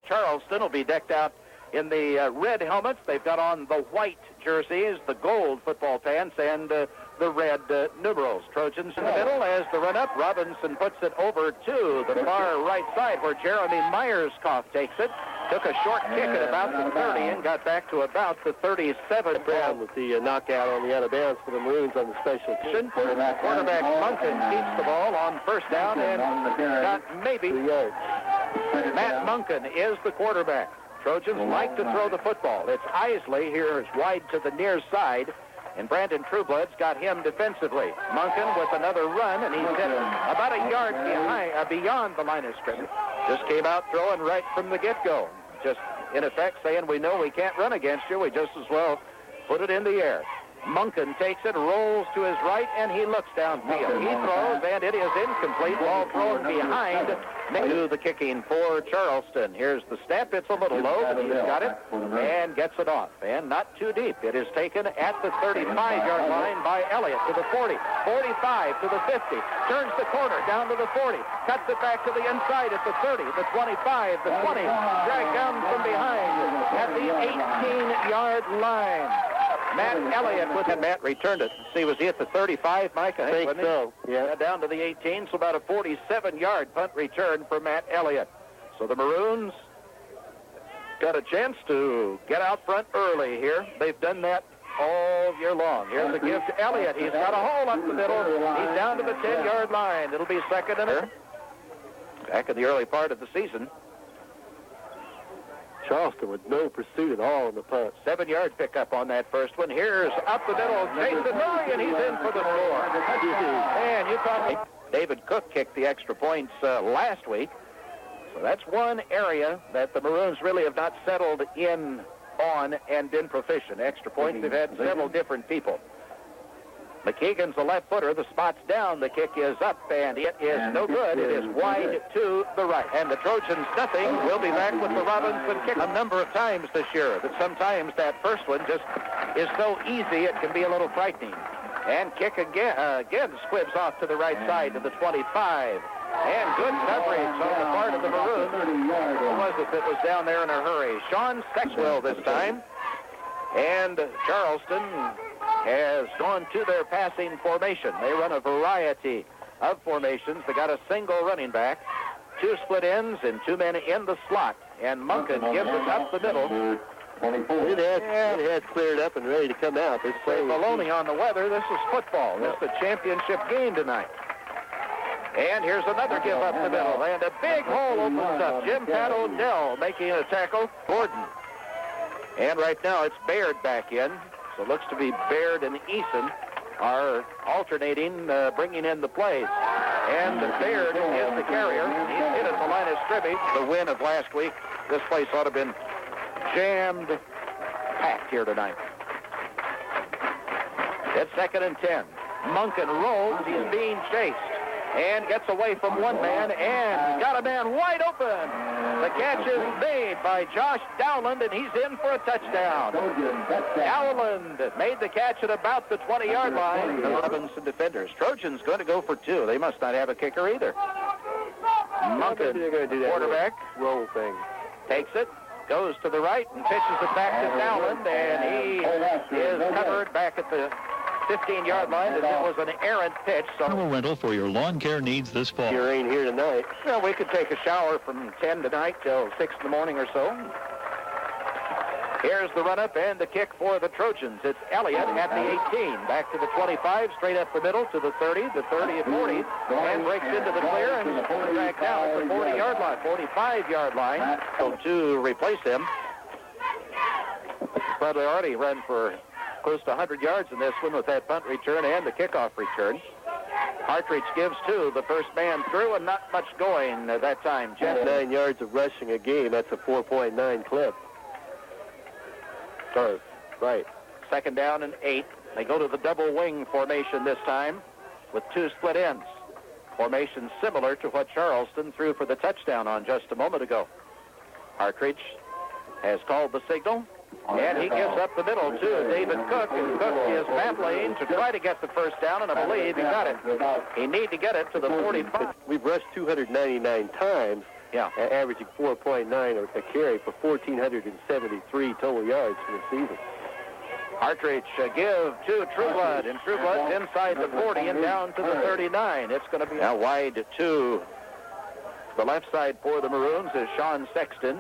Charleston will be decked out in the red helmets. They've got on the white jerseys, the gold football pants, and the red numerals. Trojans in the middle as the run-up. Robinson puts it over to the far right side where Jeremy Myerscough takes it. Took a short kick at about the 30 and got back to about the 37. Brown with the knockout on the out of bounds for the Maroons on the special team. Quarterback Munkin keeps the ball on first down and got maybe. Matt Munkin is the quarterback. Trojans like to throw the football. It's Isley here is wide to the near side, and Brandon Trueblood's got him defensively. Munkin with another run, and he's hit about a yard beyond the line of scrimmage. Just came out throwing right from the get-go. Just, in effect, saying, we know we can't run against you. We just as well put it in the air. Munkin takes it, rolls to his right, and he looks downfield. He throws, and it is incomplete. Ball thrown behind. To the kicking for Charleston. Here's the snap. It's a little low, but he's got it and gets it off. And not too deep. It is taken at the 35-yard line by Elliott to the 40, 45 to the 50. Turns the corner down to the 40. Cuts it back to the inside at the 30, the 25, the 20. Dragged down from behind at the 18-yard line. Matt Elliott with it. Matt returned it. See, was he at the 35, Mike? I think so. Yeah. Down to the 18, so about a 47-yard punt return for Matt Elliott. So the Maroons got a chance to get out front early here. They've done that all year long. Here's a give to Elliott. He's got a hole up the middle. He's down to the 10-yard line. It'll be second and back in the early part of the season. Charleston with no pursuit at all in the punt. 7-yard pickup on that first one. Here's up the middle, Jason Murray, and he's in for the score. And you thought David Cook kicked the extra points last week. So that's one area that the Maroons really have not settled in on and been proficient. Extra points, they've had several different people. McKeegan's the left footer. The spot's down. The kick is up, and it is no good. It is wide to the right. And the Trojans nothing. We'll be back with the Robinson kick a number of times this year. But sometimes that first one just is so easy it can be a little frightening. And kick again squibs off to the right side to the 25. And good coverage on the part of the Maroons. Who was it that was down there in a hurry? Sean Sexwell this time. And Charleston has gone to their passing formation. They run a variety of formations. They got a single running back, 2 split ends, and 2 men in the slot. And Munkin gives it up the middle. It had cleared up and ready to come out. This play Maloney on the weather. This is football. This is a championship game tonight. And here's another give up the middle. And a big hole opens up. Jim Pat Odell making a tackle. Gordon. And right now it's Baird back in. So it looks to be Baird and Eason are alternating, bringing in the plays. And Baird is the carrier. He's hit at the line of scrimmage. The win of last week. This place ought to have been jammed packed here tonight. It's 2nd and 10. Munkin rolls. He's being chased. And gets away from one man and got a man wide open. The catch is made by Josh Dowland, and he's in for a touchdown. Dowland made the catch at about the 20-yard line. The Robinson defenders. Trojans going to go for 2. They must not have a kicker either. Munkin, quarterback, roll thing, takes it, goes to the right, and pitches it back to Dowland, and he is covered back at the 15-yard line, and it was an errant pitch. Rental for your lawn care needs this fall. You ain't here tonight. Well, we could take a shower from 10 tonight till 6 in the morning or so. Here's the run-up and the kick for the Trojans. It's Elliott at the 18. Back to the 25, straight up the middle to the 30, the 30 and 40, and breaks into the clear and back down at the 40-yard line, 45-yard line. So to replace him, probably already run for close to 100 yards in this one with that punt return and the kickoff return. Hartridge gives 2. The first man through and not much going that time. 9 yards of rushing a game. That's a 4.9 clip. So, right. 2nd down and 8. They go to the double wing formation this time with 2 split ends. Formation similar to what Charleston threw for the touchdown on just a moment ago. Hartridge has called the signal. And he gives up the middle to David Cook, and Cook is battling to try to get the first down, and I believe he got it. He need to get it to the 45. We've rushed 299 times. Yeah. Averaging 4.9 a carry for 1,473 total yards for the season. Hartridge give to Trueblood, and Trueblood's inside the 40 and down to the 39. It's going to be now wide to the left side for the Maroons is Sean Sexton,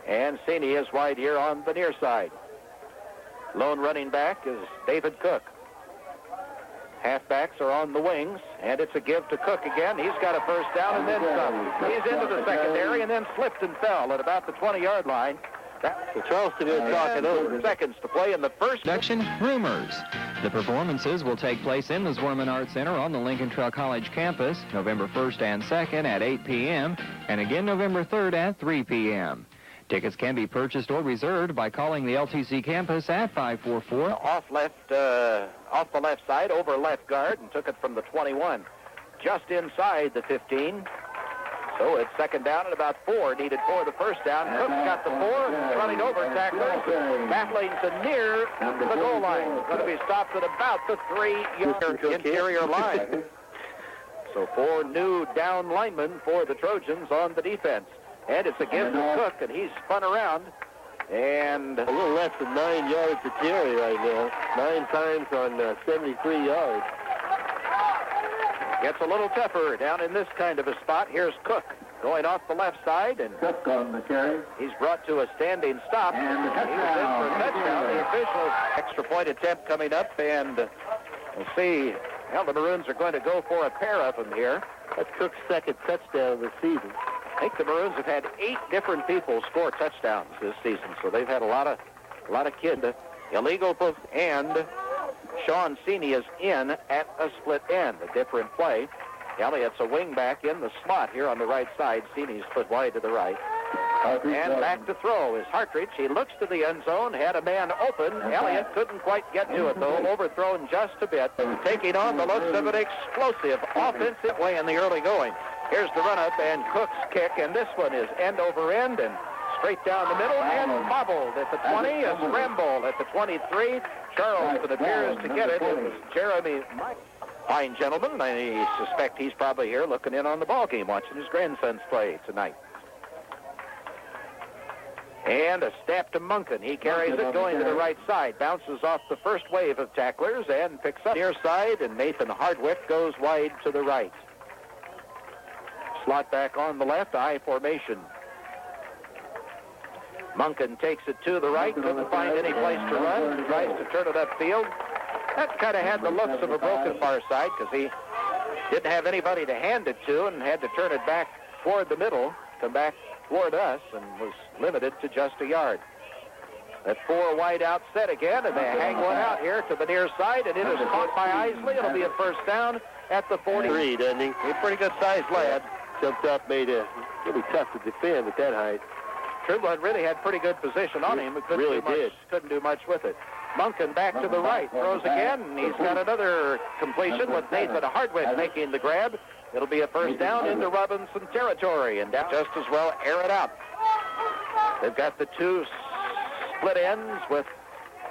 and Saney is wide here on the near side. Lone running back is David Cook. Halfbacks are on the wings, and it's a give to Cook again. He's got a first down and then some. He's into the secondary and then slipped and fell at about the 20-yard line. So Charleston is talking over. Seconds to play in the first. Production Rumors. The performances will take place in the Zwerman Arts Center on the Lincoln Trail College campus, November 1st and 2nd at 8 p.m., and again November 3rd at 3 p.m. Tickets can be purchased or reserved by calling the LTC campus at 544. Off the left side, over left guard, and took it from the 21. Just inside the 15. So it's second down and about 4 needed for the first down. Cook's got the 4, running over tacklers, battling to near the goal line. Going to be stopped at about the 3-yard interior line. So 4 new down linemen for the Trojans on the defense. And it's a give to Cook, and he's spun around. And a little less than 9 yards to carry right now. 9 times on 73 yards. Gets a little tougher down in this kind of a spot. Here's Cook going off the left side, and Cook on the carry. He's brought to a standing stop. And the he was in for a touchdown. The officials extra point attempt coming up, and we'll see. Well, the Maroons are going to go for a pair of them here. That's Cook's second touchdown of the season. I think the Maroons have had 8 different people score touchdowns this season, so they've had a lot of kids. Illegal, and Sean Seeney is in at a split end, a different play. Elliott's a wing back in the slot here on the right side. Seeney's put wide to the right. And back to throw is Hartridge. He looks to the end zone, had a man open. Elliott couldn't quite get to it, though. Overthrown just a bit. Taking on the looks of an explosive offensive way in the early going. Here's the run-up and Cook's kick, and this one is end over end and straight down the middle and bobbled at the 20, a scramble at the 23. Charleston appears to get it. It was Jeremy Mike. Fine gentleman. I suspect he's probably here looking in on the ball game, watching his grandsons play tonight. And a snap to Munkin. He carries it going to the right side, bounces off the first wave of tacklers and picks up near side, and Nathan Hardwick goes wide to the right. Slot back on the left, I formation. Munkin takes it to the right, couldn't find any place to run, tries to turn it upfield. That kind of had the looks of a broken far side because he didn't have anybody to hand it to and had to turn it back toward the middle, come back toward us, and was limited to just a yard. That 4 wide out set again, and they hang one out here to the near side, and it is caught by Isley. It'll be a first down at the 40. Doesn't he? He's a pretty good-sized lad. Jumped up, made it really tough to defend at that height. Trueblood really had pretty good position on him, but couldn't do much with it. Munkin back to the right, throws again, and he's got another completion with Nathan Hardwick making the grab. It'll be a first down into Robinson territory, and down just as well air it out. They've got the 2 split ends with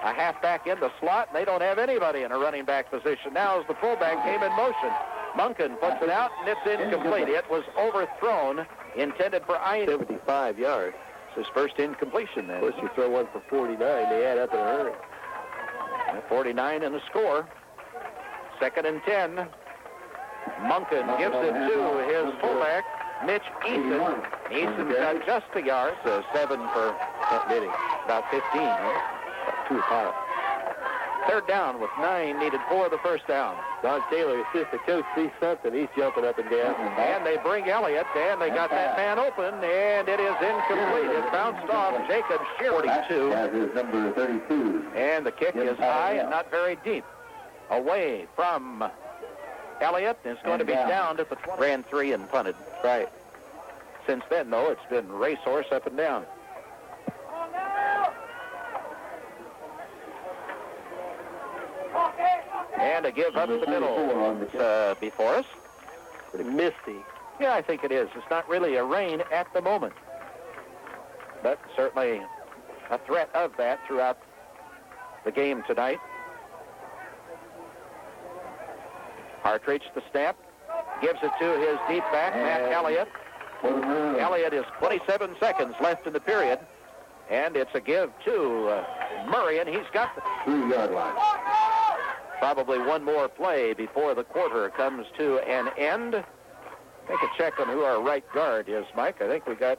a halfback in the slot, and they don't have anybody in a running back position now as the fullback came in motion. Munkin puts it out, and it's incomplete. It was overthrown, intended for 75 yards. It's his first incompletion then. Of course, you throw one for 49, they add up in a hurry. 49 in the score. 2nd and 10. Munkin gives it to his fullback, Mitch Eason. Eason's got just a yard, so 7 for about 15. About 2 high. 3rd down with 9 needed for the first down. Don Taylor, assistant coach, sees something. He's jumping up and down. And they bring Elliott, and they got that man open, and it is incomplete. It bounced off Jacob Shear, 42. Number 32. And the kick is high and not very deep. Away from Elliott. It's going to be down at the 20. Ran 3 and punted. Right. Since then, though, it's been racehorse up and down. And a give up the middle before us. Pretty misty. Yeah, I think it is. It's not really a rain at the moment, but certainly a threat of that throughout the game tonight. Hartridge the snap, gives it to his deep back, Matt Elliott. For the Maroons. Elliott is 27 seconds left in the period. And it's a give to Murray, and he's got the 3-yard line. probably one more play before the quarter comes to an end. Take a check on who our right guard is, Mike. I think we got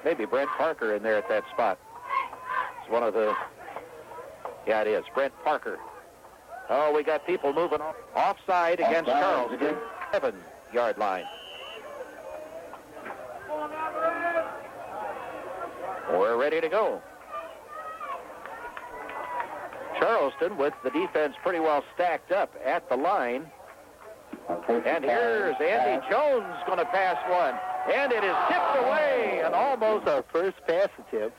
maybe Brent Parker in there at that spot. It's one of the, yeah, it is, Brent Parker. Oh, we got people moving offside against Charleston, 7-yard line. We're ready to go. Charleston with the defense pretty well stacked up at the line. And here's Andy Jones going to pass one. And it is tipped away and almost Our first pass attempt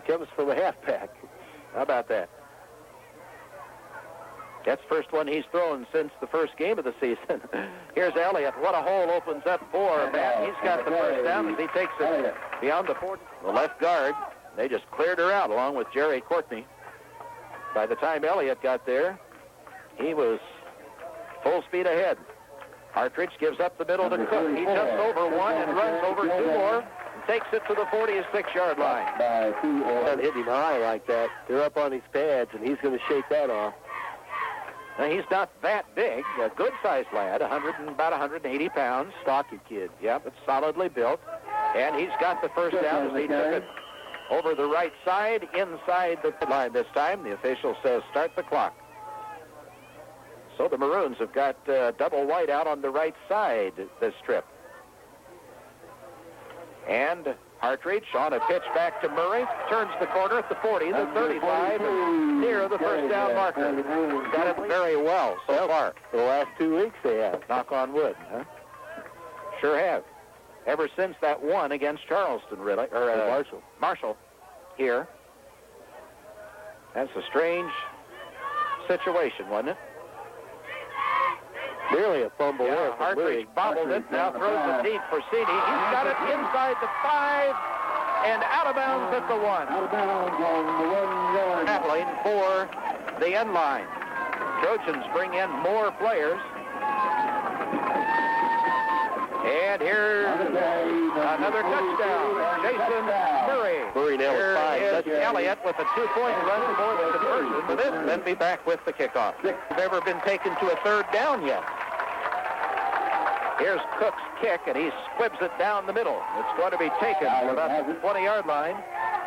comes from a halfback. How about that? That's the first one he's thrown since the first game of the season. Here's Elliott. What a hole opens up for Matt. He's got the first down as he takes it beyond the 40. The left guard, they just cleared her out along with Jerry Courtney. By the time Elliott got there, he was full speed ahead. Hartridge gives up the middle to Cook. He jumps over one and runs over two more and takes it to the 46-yard line. Don't hit him high like that. They're up on his pads, and he's going to shake that off. Now, he's not that big. A good-sized lad, about 180 pounds. Stocky kid. Yeah, but solidly built. And he's got the first down as he took it over the right side, inside the line this time. The official says start the clock. So the Maroons have got double white out on the right side this trip. And Hartridge on a pitch back to Murray. Turns the corner at the 40, the 35, and near the first down marker. Got it very well so far. The last 2 weeks they have. Knock on wood, huh? Sure have. Ever since that one against Charleston, really. Or Marshall here. That's a strange situation, wasn't it? Nearly a fumble there. Yeah, Hartridge bobbled it, now throws it deep for Cini. He's got it inside the 5 and out of bounds at the 1. Out of bounds on the 1-yard. Battling for the end line. Trojans bring in more players. And here's another touchdown. Jason Murray. Murray now with 5. Here is Elliott with a 2-point run for the conversion. For this, then be back with the kickoff. Have ever been taken to a third down yet? Here's Cook's kick, and he squibs it down the middle. It's going to be taken at about the 20-yard line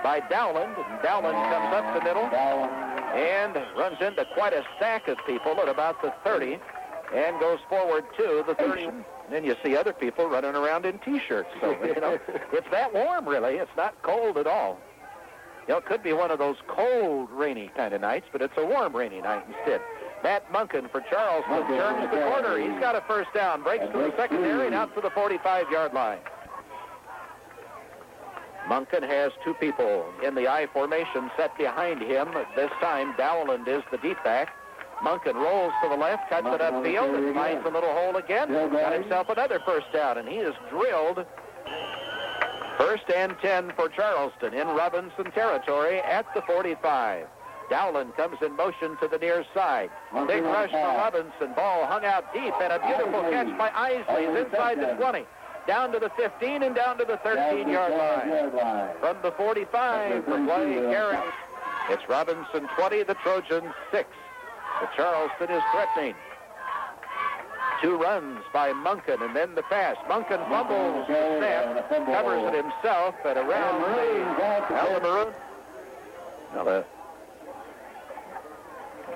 by Dowland. And Dowland comes up the middle and runs into quite a stack of people at about the 30 and goes forward to the 30. And then you see other people running around in T-shirts. So, you know, it's that warm, really. It's not cold at all. You know, it could be one of those cold, rainy kind of nights, but it's a warm, rainy night instead. Matt Munkin for Charleston turns the corner. He's got a first down. Breaks to the secondary and out to the 45-yard line. Munkin has two people in the I formation set behind him. This time, Dowland is the deep back. Munkin rolls to the left, cuts it upfield, and finds a little hole again. Got himself another first down, and he is drilled. First and 10 for Charleston in Robinson territory at the 45. Dowland comes in motion to the near side. Big rush for Robinson. Ball hung out deep, and a beautiful catch by Isley. He's inside the 20. Down to the 15 and down to the 13-yard line. From the 45 for play, Garrett. It's Robinson 20, the Trojans 6. The Charleston is threatening. 2 runs by Munkin, and then the pass. Munkin fumbles the snap, covers it himself, and around the Maroon.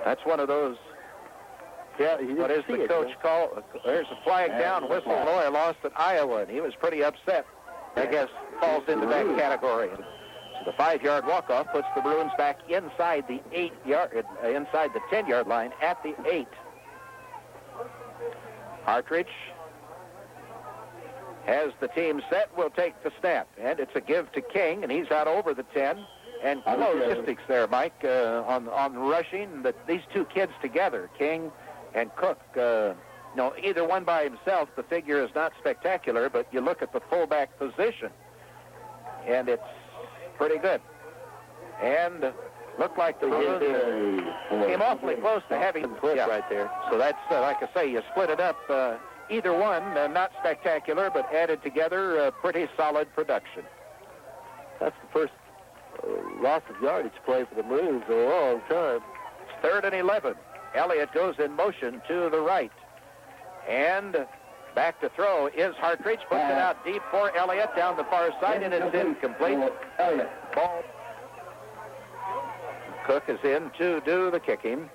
That's one of those. Yeah, What is the coach call? There's a flag down whistle. Illinois lost at Iowa, and he was pretty upset. I guess falls into that category. So the 5-yard walk-off puts the Maroons back inside the 10-yard line at the 8. Hartridge has the team set. Will take the snap, and it's a give to King, and he's out over the 10. And logistics there, Mike, on rushing. These two kids together, King and Cook, either one by himself, the figure is not spectacular, but you look at the fullback position, and it's pretty good. And looked like the Maroons came awfully close to having right there. So that's, like I say, you split it up either one, not spectacular, but added together a pretty solid production. That's the first loss of yardage play for the Maroons in a long time. It's 3rd and 11. Elliott goes in motion to the right. And back to throw is Hartridge. Puts it out deep for Elliott down the far side, and it's incomplete. Ball. Cook is in to do the kicking.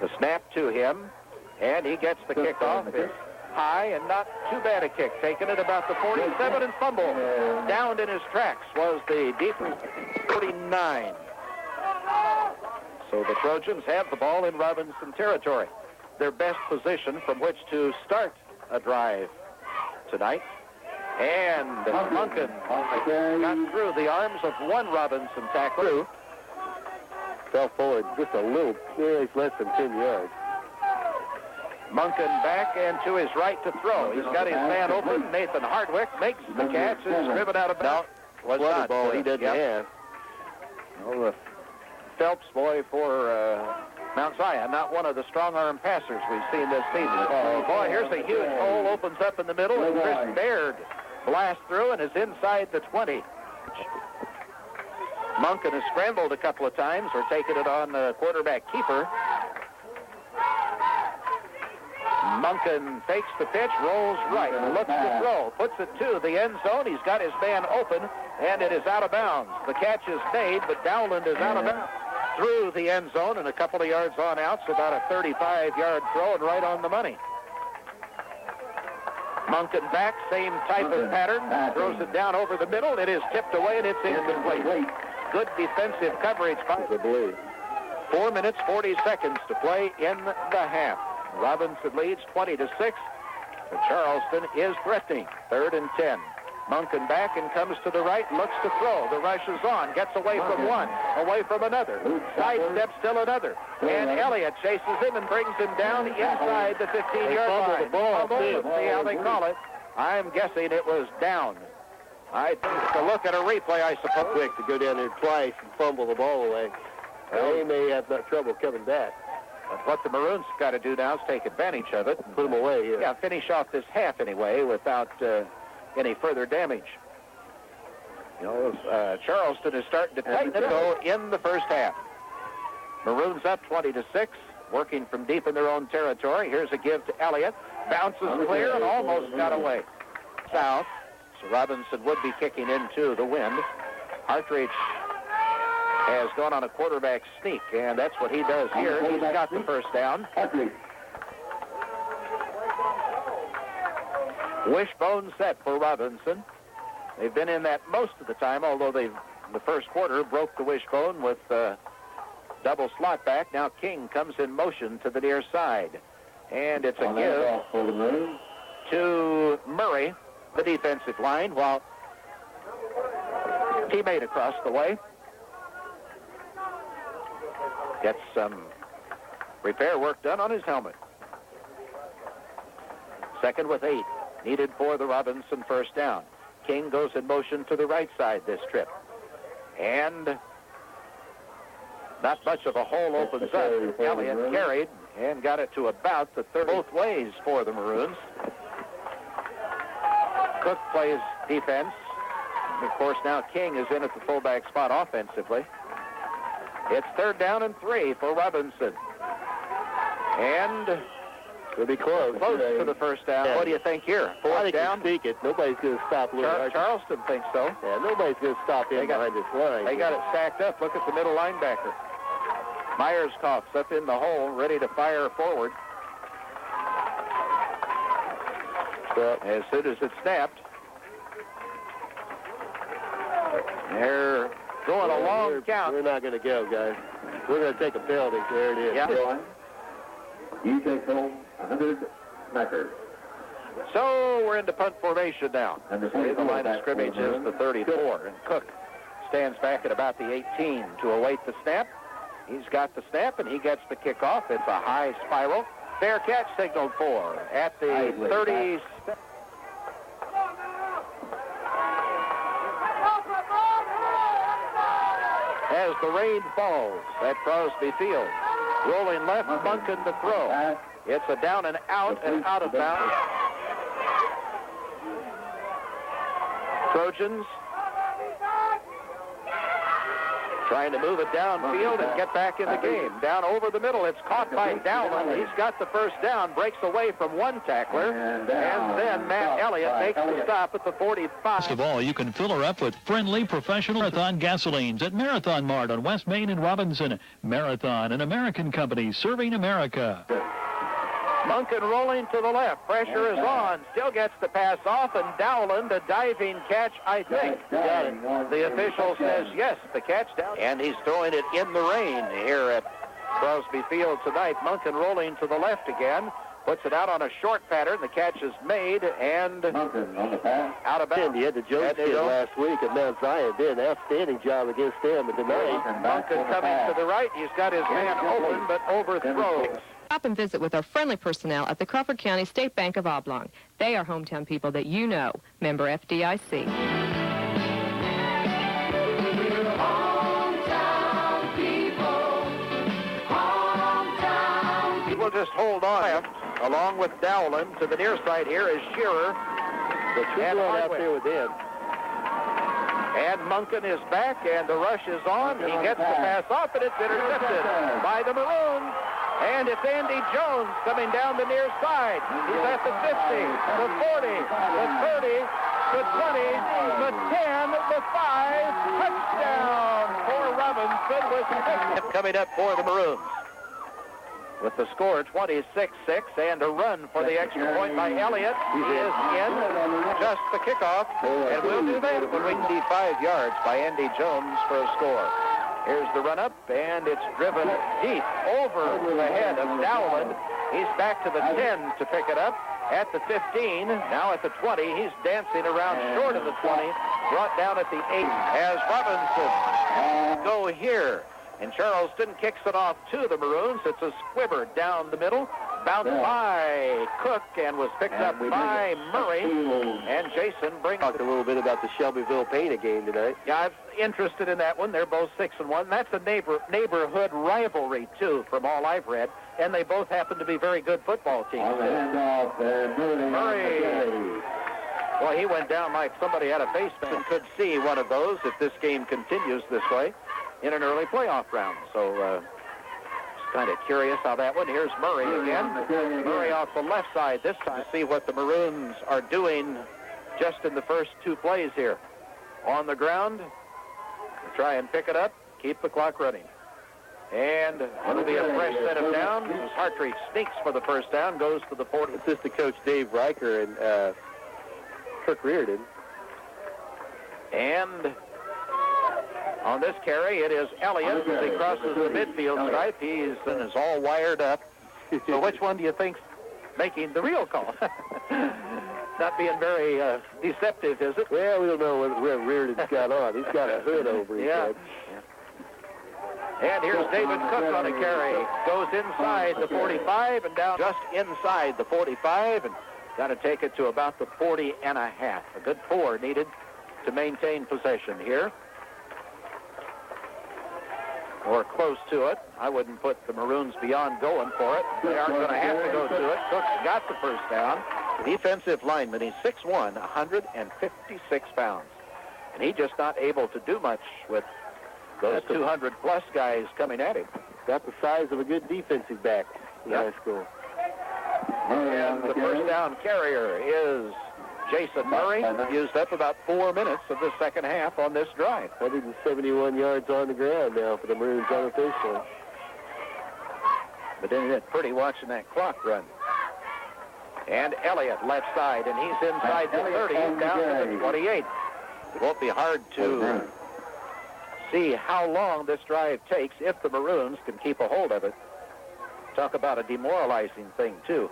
The snap to him, and he gets the kickoff. It's high and not too bad a kick. Taken at about the 47 and fumble. Downed in his tracks was the deep 49. So the Trojans have the ball in Robinson territory. Their best position from which to start a drive tonight. And Munkin got through the arms of one Robinson tackler. Fell forward just a little, it's less than 10 yards. Munkin back and to his right to throw. He's got his man open. Nathan Hardwick makes the catch. Is driven out of bounds. Was not ball he didn't have. Well, the Phelps boy for Mount Zion, not one of the strong-arm passers we've seen this season. Oh, boy, here's a huge hole, opens up in the middle, and Chris Baird blasts through and is inside the 20. Munkin has scrambled a couple of times or taken it on the quarterback keeper. Munkin fakes the pitch, rolls right, looks to throw, puts it to the end zone. He's got his man open, and it is out of bounds. The catch is made, but Dowland is out of bounds through the end zone and a couple of yards on out, so about a 35-yard throw and right on the money. Munkin back, same type of pattern, throws it down over the middle. It is tipped away, and it's incomplete. Good defensive coverage by the Blues. 4 minutes, 40 seconds to play in the half. Robinson leads 20-6. But Charleston is threatening. 3rd and 10. Munkin back and comes to the right, looks to throw. The rush is on, gets away from one, away from another. Sidesteps still another. And Elliott chases him and brings him down inside the 15-yard line. Let's see how they call it. I'm guessing it was down. I think to look at a replay, I suppose. Quick to go down there twice and fumble the ball away. They may have trouble coming back. But what the Maroons got to do now is take advantage of it. Put them away, yeah. Yeah, finish off this half anyway without any further damage. You know, Charleston is starting to tighten it, though, in the first half. Maroons up 20-6, working from deep in their own territory. Here's a give to Elliott. Bounces clear and almost got away. South. So Robinson would be kicking into the wind. Hartridge has gone on a quarterback sneak, and that's what he does here. He's got the first down. Wishbone set for Robinson. They've been in that most of the time, although they, in the first quarter, broke the wishbone with double slot back. Now King comes in motion to the near side. And it's a give to Murray, the defensive line, while teammate across the way gets some repair work done on his helmet. 2nd with 8. Needed for the Robinson first down. King goes in motion to the right side this trip. And not much of a hole opens up. Elliott carried and got it to about the third. Both ways for the Maroons. Cook plays defense. And of course, now King is in at the fullback spot offensively. It's 3rd down and 3 for Robinson. And it'll be close to the first down. Yeah. What do you think here? 4th down? Speak it. Nobody's going to stop Charleston thinks so. Yeah, nobody's going to stop him behind this line. They got it stacked up. Look at the middle linebacker. Myers coughs up in the hole, ready to fire forward. So, as soon as it snapped, they're going a long count. We're not going to go, guys. We're going to take a penalty. There it is. Yeah. You take home 100 Smackers. So we're into punt formation now. And the The line of scrimmage is the 34, and Cook stands back at about the 18 to await the snap. He's got the snap, and he gets the kickoff. It's a high spiral. Fair catch signaled for at the 30. As the rain falls at Crosby Field. Rolling left, Munkin to throw. It's a down and out of bounds. Trojans trying to move it downfield and get back in the game. Down over the middle, it's caught by Dowland. He's got the first down, breaks away from one tackler, and then Matt Elliott makes the stop at the 45. Best of all, you can fill her up with friendly professional Marathon gasolines at Marathon Mart on West Main and Robinson. Marathon, an American company serving America. Munkin rolling to the left. Pressure is on. Still gets the pass off, and Dowland, a diving catch, I think. The official says yes, the catch down. And he's throwing it in the rain here at Crosby Field tonight. Munkin rolling to the left again. Puts it out on a short pattern. The catch is made, and out of bounds. He had the Jones kid last week at Mount Zion. Did an outstanding job against them. But tonight, Munkin coming to the right. He's got his man open, but overthrows. Stop and visit with our friendly personnel at the Crawford County State Bank of Oblong. They are hometown people that you know. Member FDIC. Hometown people. Hometown people. We'll just hold on. Along with Dowland to the near side here is Shearer. and out there with him. And Munkin is back, and the rush is on. He gets the pass off, and it's intercepted by the Maroons. And it's Andy Jones coming down the near side. He's at the 50, the 40, the 30, the 20, the 10, the 5. Touchdown for Robinson with 6. Coming up for the Maroons. With the score 26-6 and a run for the extra point by Elliott. He is in just the kickoff, and we'll do that when we need 5 yards by Andy Jones for a score. Here's the run up, and it's driven deep over the head of Dowland. He's back to the 10 to pick it up at the 15. Now at the 20, he's dancing around short of the 20, brought down at the 8 as Robinson go here. And Charleston kicks it off to the Maroons. It's a squibber down the middle. Bounced by Cook and was picked up by Murray. And Jason brings... Talked a little bit about the Shelbyville-Pana game tonight. Yeah, I'm interested in that one. They're both 6-1. That's a neighborhood rivalry, too, from all I've read. And they both happen to be very good football teams. Murray. Well, he went down like somebody had a face mask and could see one of those if this game continues this way in an early playoff round. So, just kind of curious how that one. Here's Murray again. Murray off the left side this time. See what the Maroons are doing just in the first 2 plays here. On the ground, try and pick it up, keep the clock running. And it'll be a fresh set of downs. Hartree sneaks for the first down, goes to the 40. Assistant coach Dave Riker and Kirk Reardon. And on this carry, it is Elliott as he crosses the midfield stripe. He's all wired up. So which one do you think's making the real call? Not being very deceptive, is it? Well, we don't know what Reardon's got on. He's got a hood over his head. And here's David Cook on a carry. Goes inside the 45 and down just inside the 45 and got to take it to about the 40 and a half. A good 4 needed to maintain possession here. Or close to it. I wouldn't put the Maroons beyond going for it. They are going to have to go to it. Cook's got the first down. Defensive lineman, he's 6'1", 156 pounds. And he's just not able to do much with those 200-plus guys coming at him. Got the size of a good defensive back in high school. And the first down carrier is Jason Murray. Used up about 4 minutes of the second half on this drive. 171 yards on the ground now for the Maroons unofficially. But isn't it pretty watching that clock run? And Elliott left side, and he's inside the 30, down to the 28. It won't be hard to see how long this drive takes if the Maroons can keep a hold of it. Talk about a demoralizing thing, too.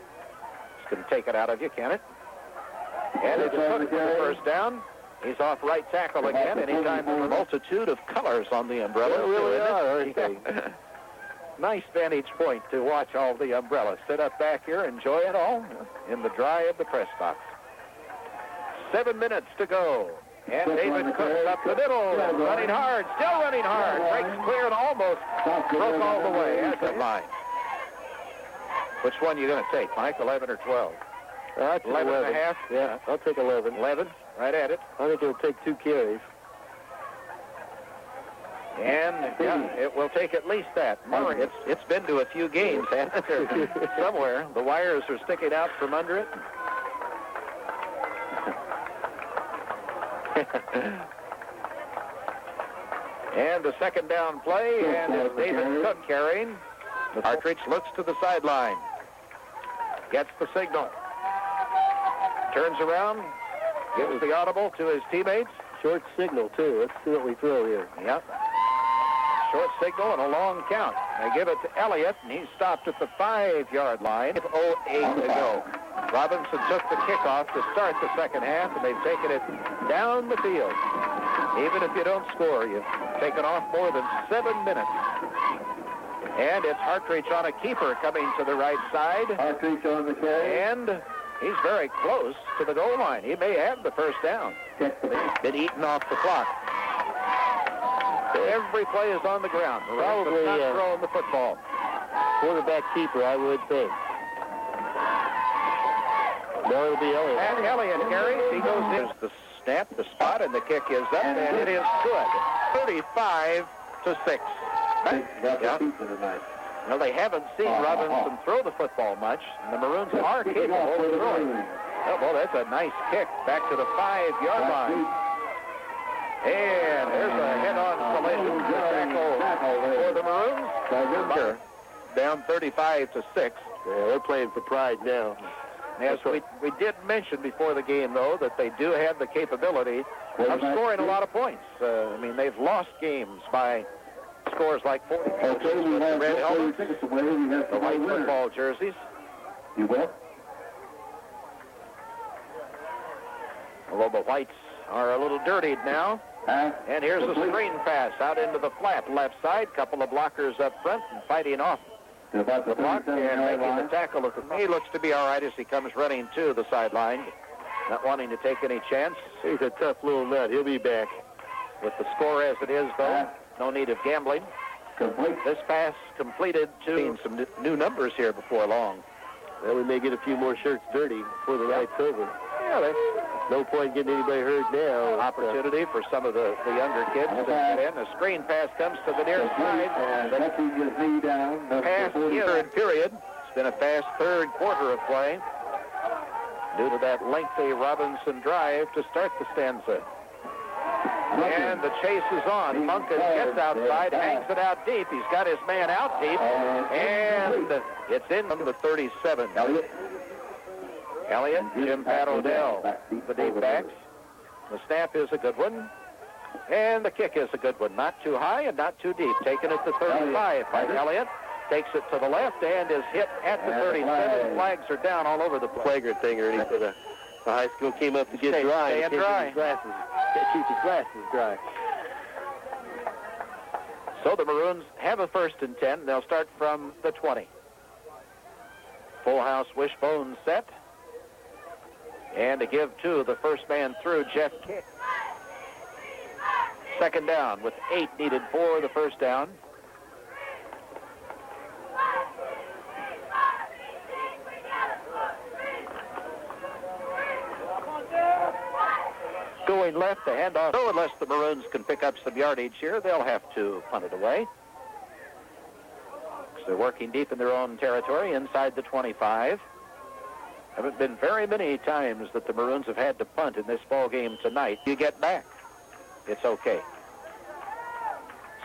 It's going to take it out of you, can it? And it's Cook for the first down. He's off right tackle again. Anytime there's a multitude of colors on the umbrella. They really are, aren't they? Nice vantage point to watch all the umbrellas. Sit up back here, enjoy it all in the dry of the press box. 7 minutes to go. And David Cook up the middle, running hard, still running hard. Breaks clear and almost broke all the way. That's a line. Which one are you going to take, Mike, 11 or 12? 11 and a half? Yeah, I'll take 11. 11, right at it. I think it'll take 2 carries. And yeah, it will take at least that. Murray, it's been to a few games, hasn't it? Somewhere. The wires are sticking out from under it. And the second down play, and it's David Cook carrying. Partridge looks to the sideline. Gets the signal. Turns around. Gives the audible to his teammates. Short signal, too. Let's see what we throw here. Yep. Short signal and a long count. They give it to Elliott, and he stopped at the 5-yard line. 0:08 to go. Robinson took the kickoff to start the second half, and they've taken it down the field. Even if you don't score, you've taken off more than 7 minutes. And it's Hartreach on a keeper coming to the right side. Hartreach on the carry. And he's very close to the goal line. He may have the first down. Been eaten off the clock. Every play is on the ground. Probably not throwing the football. Quarterback keeper, I would think. No, it'll be Elliott. And Elliott carries. He goes in. The snap, the spot, and the kick is up, and it is good. 35-6. Yeah. Well, they haven't seen Robinson throw the football much, and the Maroons are capable of throwing. Oh, well, that's a nice kick back to the 5-yard line. And there's a head-on collision tackle for the Maroons. Down 35-6. Yeah, they're playing for pride now. Yes, we did mention before the game, though, that they do have the capability of scoring a lot of points. I mean, they've lost games by scores like 40 points with the red helmets, the white football jerseys. You will? Although the whites are a little dirtied now. And here's a screen pass out into the flat left side. Couple of blockers up front and fighting off the block and making the tackle. He looks to be all right as he comes running to the sideline, not wanting to take any chance. He's a tough little nut. He'll be back. With the score as it is, though, no need of gambling. This pass completed to some new numbers here before long. Well, we may get a few more shirts dirty before the night's over. Yeah, there's no point getting anybody hurt now. Opportunity for some of the younger kids to get in. A screen pass comes to the near side. Pass in third period. It's been a fast third quarter of play due to that lengthy Robinson drive to start the stanza. And the chase is on. Munkin gets outside, hangs it out deep. He's got his man out deep, and it's in from the 37. Elliott, Jim Pat Odell, the deep backs. The snap is a good one, and the kick is a good one. Not too high and not too deep. Taken at the 35 by Elliott. Takes it to the left and is hit at the 37. Flags are down all over the place. Flagrant thing, Ernie, for the high school came up to get dry. Stay dry. Keep his glasses dry. So the Maroons have a 1st and 10. They'll start from the 20. Full house wishbone set. And to give to the first man through, Jeff King. Second down with 8 needed for the first down. Going left, the handoff. So unless the Maroons can pick up some yardage here, they'll have to punt it away. So they're working deep in their own territory inside the 25. Haven't been very many times that the Maroons have had to punt in this ball game tonight. You get back. It's okay.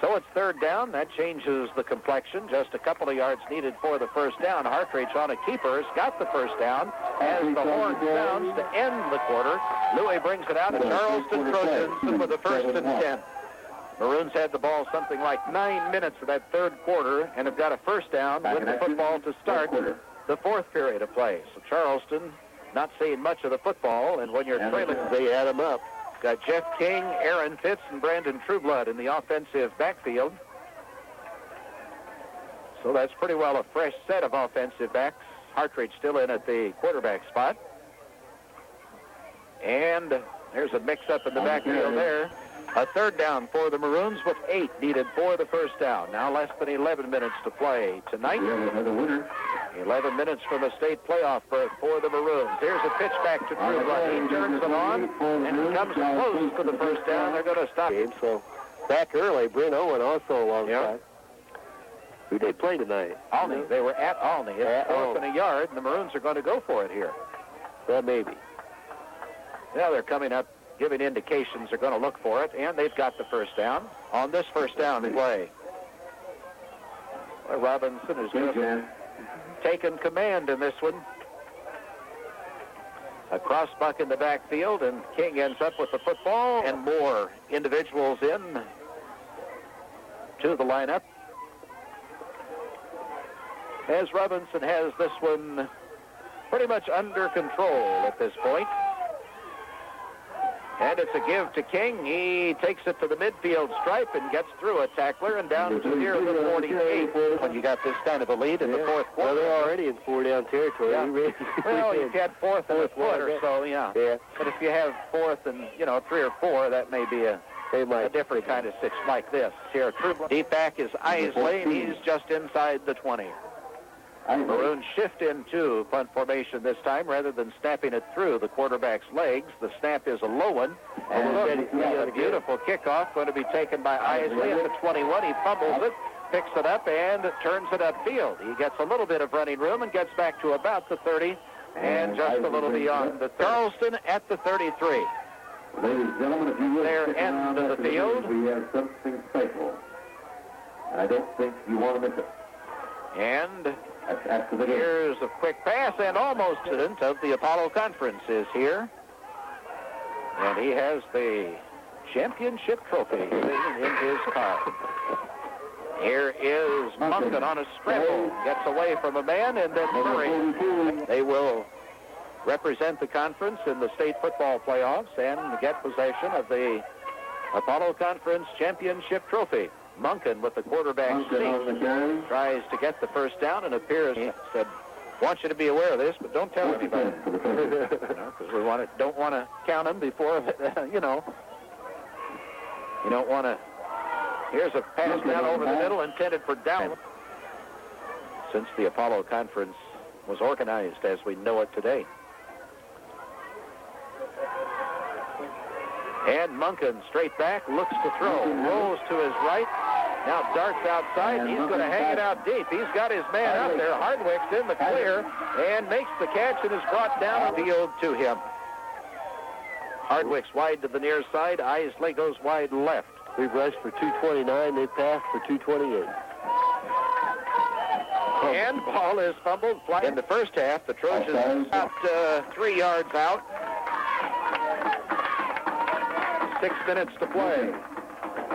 So it's third down. That changes the complexion. Just a couple of yards needed for the first down. Hartreach on a keeper has got the first down. As the horn sounds to end the quarter, Louis brings it out to Charleston Trojans with the 1st and 10. Maroons had the ball something like 9 minutes of that third quarter and have got a first down with the football to start the 4th period of play. So Charleston not seeing much of the football, and when you're trailing, they add them up. Got Jeff King, Aaron Fitz, and Brandon Trueblood in the offensive backfield. So that's pretty well a fresh set of offensive backs. Hartreach still in at the quarterback spot. And there's a mix-up in the backfield there. A third down for the Maroons with 8 needed for the first down. Now less than 11 minutes to play tonight. 11 minutes from a state playoff berth for the Maroons. Here's a pitch back to Drew Blunt. He turns it on and comes close to the first down. They're going to stop him. So back early, Brent Owen also alongside. Who they play tonight? Alney. They were at Alney. It's 4th and a yard, and the Maroons are going to go for it here. Well, maybe. Yeah, they're coming up, giving indications they're going to look for it, and they've got the first down on this first down play. Well, Robinson has just taken command in this one. A crossbuck in the backfield, and King ends up with the football, and more individuals in to the lineup. As Robinson has this one pretty much under control at this point. And it's a give to King. He takes it to the midfield stripe and gets through a tackler and down to near the 48. When you got this kind of a lead in the fourth quarter. Well, they're already in 4-down territory. Yeah. Well, you've had fourth and a foot or so, yeah. But if you have fourth and, 3 or 4, that may be a different kind of six like this. Here, deep back is Isley, and he's just inside the 20. Maroons shift into punt formation this time rather than snapping it through the quarterback's legs. The snap is a low one. And a beautiful kickoff going to be taken by Isley at the 21. He fumbles it, picks it up, and turns it upfield. He gets a little bit of running room and gets back to about the 30 and just a little beyond the Charleston at the 33. Ladies and gentlemen, if you will, their end of the field. We have something special. I don't think you want to miss it. And here's a quick pass, and almost president of the Apollo Conference is here. And he has the championship trophy sitting in his car. Here is Monken on a scramble. Gets away from a man, and then Murray. They will represent the conference in the state football playoffs and get possession of the Apollo Conference championship trophy. Monken with the quarterback sneak tries to get the first down and appears. He said, "Want you to be aware of this, but don't tell anybody." Because we don't want to count them before, You don't want to. Here's a pass down over the middle intended for down. Since the Apollo Conference was organized as we know it today. And Monken straight back, looks to throw, rolls to his right, now darts outside. He's going to hang it out deep. He's got his man out there. Hardwick's in the clear and makes the catch and is brought down the field to him. Hardwick's wide to the near side. Isley goes wide left. We've rushed for 229. They passed for 228. And ball is fumbled. In the first half, the Trojans about 3 yards out. 6 minutes to play.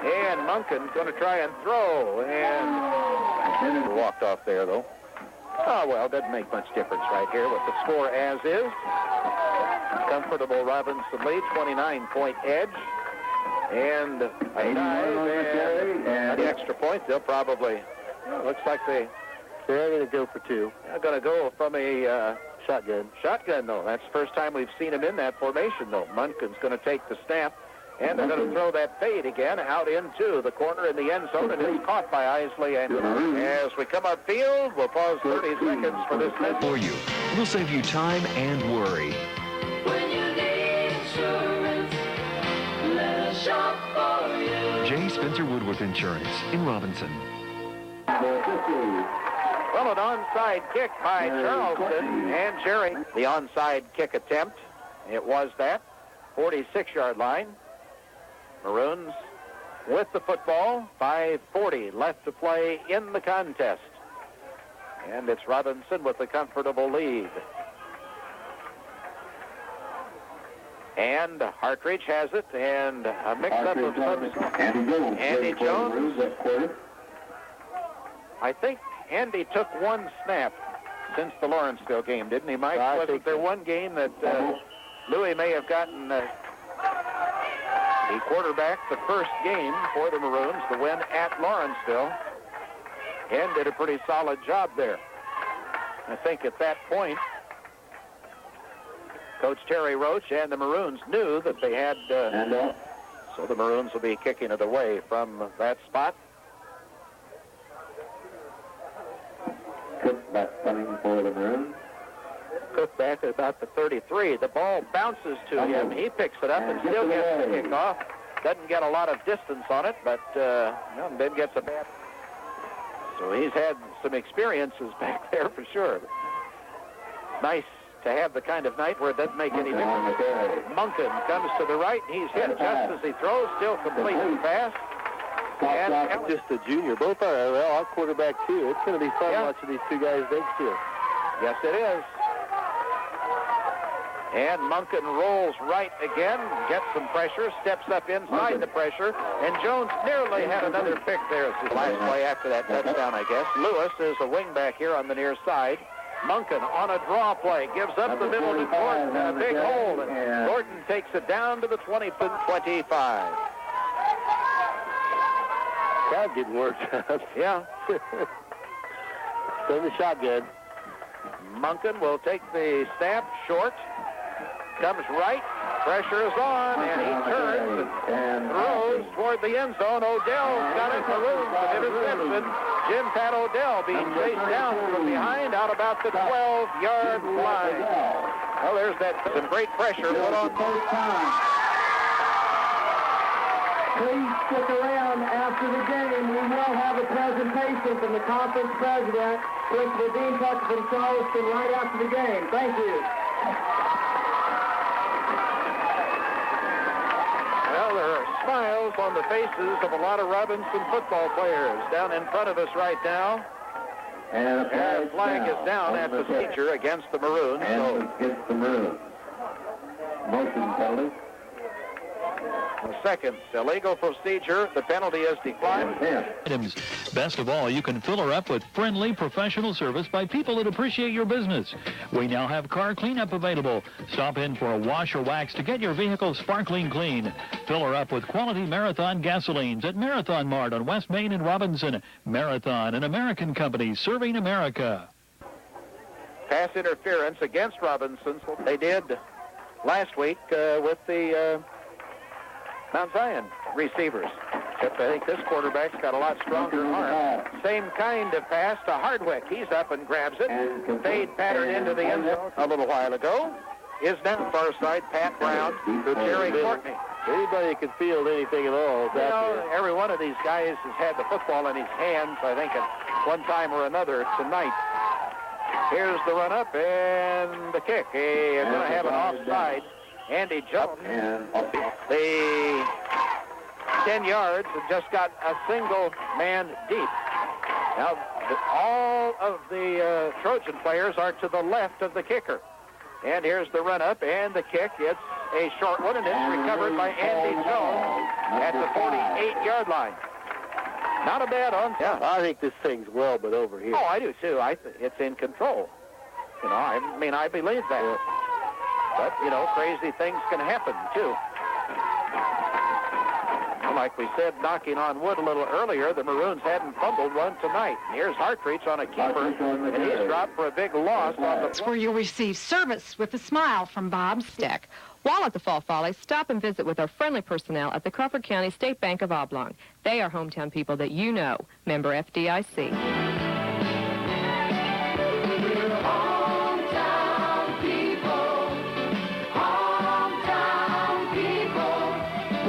And Monken's going to try and throw. And walked off there, though. Oh, well, doesn't make much difference right here with the score as is. Comfortable Robinson lead, 29-point edge. And a dive and the extra point. They'll probably, looks like they're going to go for 2. They're going to go from a shotgun. Shotgun, though. That's the first time we've seen him in that formation, though. Monken's going to take the snap. And they're going to throw that fade again out into the corner in the end zone, and it's caught by Isley. And as we come upfield, we'll pause 30 seconds for this message. For you. We'll save you time and worry. When you need insurance, let us shop for you. J. Spencer Woodworth Insurance in Robinson. Well, an onside kick by Charleston and Jerry. The onside kick attempt, it was that, 46-yard line. Maroons with the football, 5:40 left to play in the contest. And it's Robinson with a comfortable lead. And Hartridge has it, and a mix-up of some... Andy Jones. I think Andy took one snap since the Lawrenceville game, didn't he, Mike? Wasn't there one game that Louis may have gotten... He quarterbacked the first game for the Maroons, the win at Lawrenceville, and did a pretty solid job there. I think at that point, Coach Terry Roach and the Maroons knew that they had, so the Maroons will be kicking it away from that spot. Back coming for the Maroons. Cook back at about the 33. The ball bounces to him. He picks it up and still gets the kickoff. Doesn't get a lot of distance on it, but then gets a bad. So he's had some experiences back there for sure. Nice to have the kind of night where it doesn't make any difference. Munkin comes to the right. He's hit just as he throws. Still complete the pass. And Just a junior. Both are, well, our quarterback, too. It's going to be fun watching these two guys next year. yes, it is. And Munkin rolls right again, gets some pressure, steps up inside the pressure, and Jones nearly had another pick there. It's his last play after that touchdown, I guess. Lewis is a wingback here on the near side. Munkin on a draw play, gives up the middle to Gordon, and a big hold. And Gordon takes it down to the 20-25. Crowd getting worked out. Yeah. Send the shotgun. Munkin will take the snap short. Comes right, pressure is on, and he turns and throws toward the end zone. Odell's got it for room with interception. Jim Pat Odell being chased down from behind out about the 12-yard line. Well, there's some great pressure put on. Please stick around after the game. We will have a presentation from the conference president, Principal Dean Tucker from Charleston, right after the game. Thank you. Well, there are smiles on the faces of a lot of Robinson football players down in front of us right now. And the flag is down at the procedure against the Maroons. And against the Maroons. Motion penalty. The second illegal procedure. The penalty is declined. Items. Best of all, you can fill her up with friendly professional service by people that appreciate your business. We now have car cleanup available. Stop in for a wash or wax to get your vehicle sparkling clean. Fill her up with quality Marathon gasolines at Marathon Mart on West Main and Robinson. Marathon, an American company serving America. Pass interference against Robinson. They did last week with the Mount Zion receivers. Except I think this quarterback's got a lot stronger arm. Same kind of pass to Hardwick. He's up and grabs it. Fade pattern into the end zone a little while ago. Is now far side, Pat Brown to Jerry Courtney. Anybody can field anything at all. You know, every one of these guys has had the football in his hands, I think, at one time or another tonight. Here's the run-up and the kick. They're going to have an offside. Andy Jones, the 10 yards, and just got a single man deep. Now, all of the Trojan players are to the left of the kicker. And here's the run-up and the kick. It's a short one, and it's recovered by Andy Jones at the 48-yard line. Not a bad on. Yeah, I think this thing's well but over here. Oh, I do, too. It's in control. You know, I believe that. Yeah. But, you know, crazy things can happen, too. Like we said, knocking on wood a little earlier, the Maroons hadn't fumbled one tonight. Here's Hartreach on a keeper, and he's dropped for a big loss on the... It's where you'll receive service with a smile from Bob Steck. While at the Fall Follies, stop and visit with our friendly personnel at the Crawford County State Bank of Oblong. They are hometown people that you know. Member FDIC.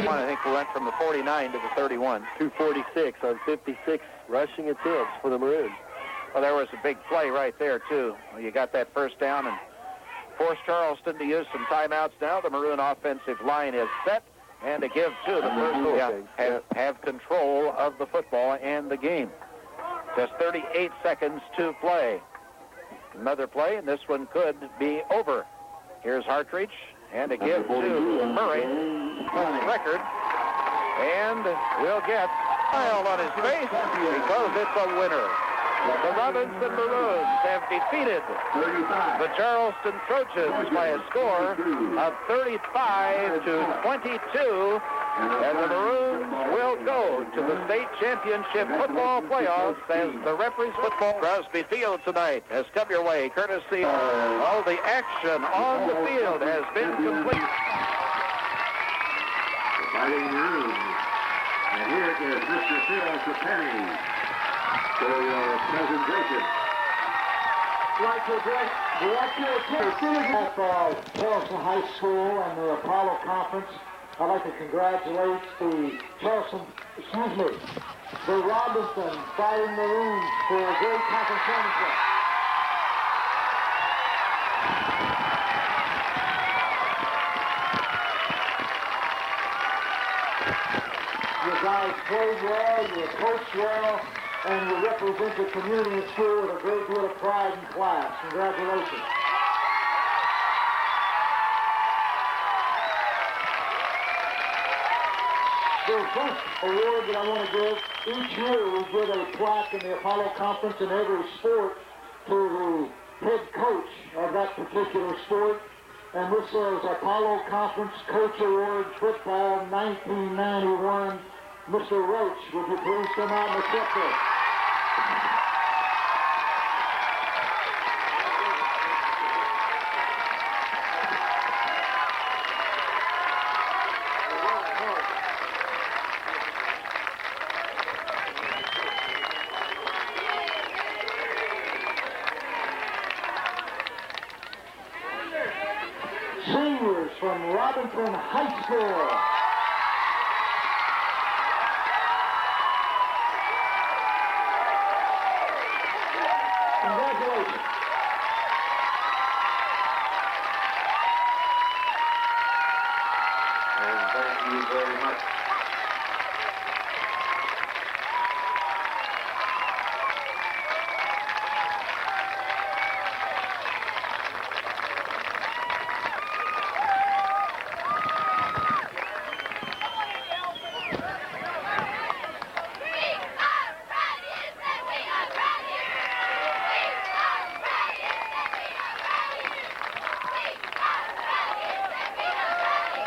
I think we went from the 49 to the 31. 246 on 56 rushing attempts for the Maroons. Well, there was a big play right there, too. You got that first down and forced Charleston to use some timeouts now. The Maroon offensive line is set, and to give to the first have control of the football and the game. Just 38 seconds to play. Another play, and this one could be over. Here's Hartreach, and a give to Murray. Record, and we'll get a smile on his face because it's a winner. The Robinson Maroons have defeated the Charleston Trojans by a score of 35 to 22, and the Maroons will go to the state championship football playoffs as the referees football. Crosby Field tonight has come your way courtesy all the action on the field has been complete. Fighting Maroons. And here is Mr. Phil Trapani for your presentation. like to direct your attention at Charleston High School and the Apollo Conference. I'd like to congratulate the the Robinson Fighting Maroons for a great conference championship. You guys played well, you coached well, and you represent the community and school with a great deal of pride and class. Congratulations. The first award that I want to give, each year we give a plaque in the Apollo Conference in every sport to the head coach of that particular sport. And this is Apollo Conference Coach Award Football 1991. Mr. Roach, would you please come out and accept this? Seniors from Robinson High School. Congratulations. And thank you very much.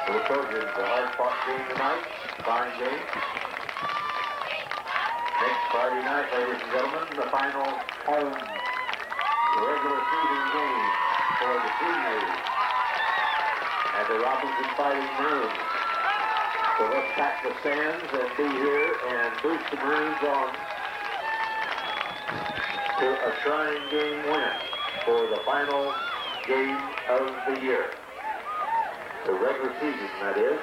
For the Trojans, a hard-fought game tonight, fine game. Next Friday night, ladies and gentlemen, the final home regular season game for the seniors and the Robinson Fighting Maroons. So let's pack the stands and be here and boost the Maroons on to a Shrine Game win for the final game of the year. The regular season, that is,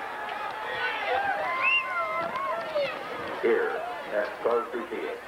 here at Crosby Field.